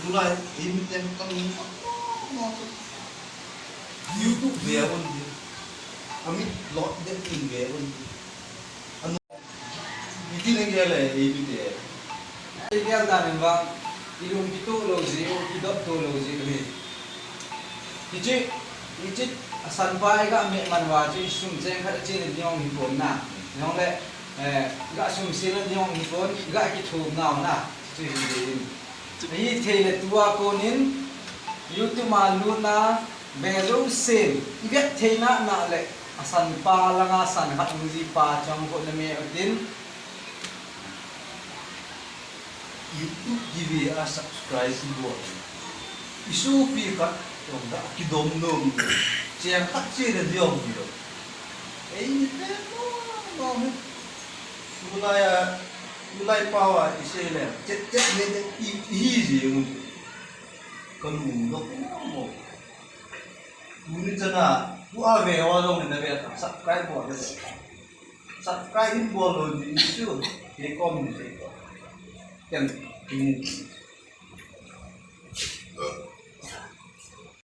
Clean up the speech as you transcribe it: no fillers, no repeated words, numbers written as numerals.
Mulai ini tentang YouTube về ôn gì, ami lọt đến tin về ôn gì, anh cái này cái này ini thế, cái ta mình vâng đi luôn cái tu lâu gì cái đốt tu lâu gì đấy cái chứ sân bay các mẹ mình vào chứ sung sen khác trên đi ông hiệp na nhong lệ gã sung sen đi ông hiệp gã cái thùng nào na chứ gì ấy thì là tua conin YouTube mà luôn na belo sen biết thế na lệ sân pa là ngã sân khác gì pa trong bộ là mẹ tin YouTube TV a subscribe si buat, isu pi kat, orang dah kidom nom, siang tak sih dah diom gitu, ini teh no, mulai pawa isi le, cet ni easy mungkin, kalau nak mau, mungkin cina, buat về orang ni dah subscribe buat gitu, subscribe ni buat lo isu, rekom ni. Yang ini